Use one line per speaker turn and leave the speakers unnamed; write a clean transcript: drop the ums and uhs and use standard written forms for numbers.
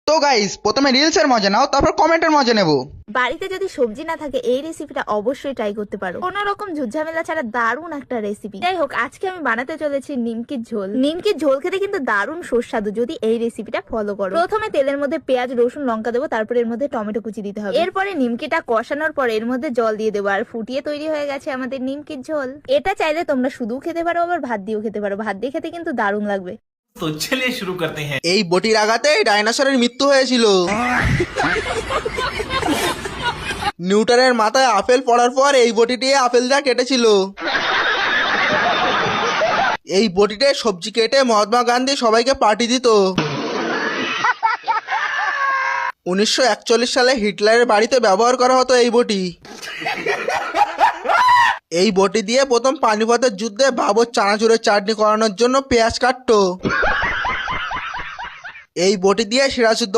তো গাইস, প্রথমে রিলসের মজা নাও, তারপর কমেন্টের মজা নেবো।
বাড়িতে যদি সবজি না থাকে এই রেসিপিটা অবশ্যই ট্রাই করতে পারো। কোনো রকম ঝুটঝামেলা ছাড়া দারুণ একটা রেসিপি। যাই হোক, আজকে আমি বানাতে চলেছি নিমকির ঝোল। নিমকির ঝোল খেতে কিন্তু দারুণ সুস্বাদু যদি এই রেসিপিটা ফলো করো। প্রথমে তেলের মধ্যে পেঁয়াজ, রসুন, লঙ্কা দেবো, তারপরে এর মধ্যে টমেটো কুচি দিতে হবে। এরপরে নিমকিটা কষানোর পর এর মধ্যে জল দিয়ে দেবো, আর ফুটিয়ে তৈরি হয়ে গেছে আমাদের নিমকির ঝোল। এটা চাইলে তোমরা শুধু খেতে পারো, আবার ভাত দিয়েও খেতে পারো। ভাত দিয়ে খেতে কিন্তু দারুণ লাগবে।
तो चलिए शुरू करते हैं।
এই বটির আঘাতে ডাইনোসরের মৃত্যু হয়েছিল। নিউটনের মাথায় আপেল পড়ার পর এই বটিটি আপেলটা কেটেছিল। এই বটিতে সবজি কেটে মহাত্মা গান্ধী সবাইকে পার্টি দিত। 1941 সালে হিটলারের বাড়িতে ব্যবহার করা হতো এই বটি। এই বটি দিয়ে প্রথম পানিপথের যুদ্ধে বাবর চানাচুরের চাটনি করানোর জন্য পেঁয়াজ কাটতো। এই বটি দিয়ে সিরাজউদ্দৌলা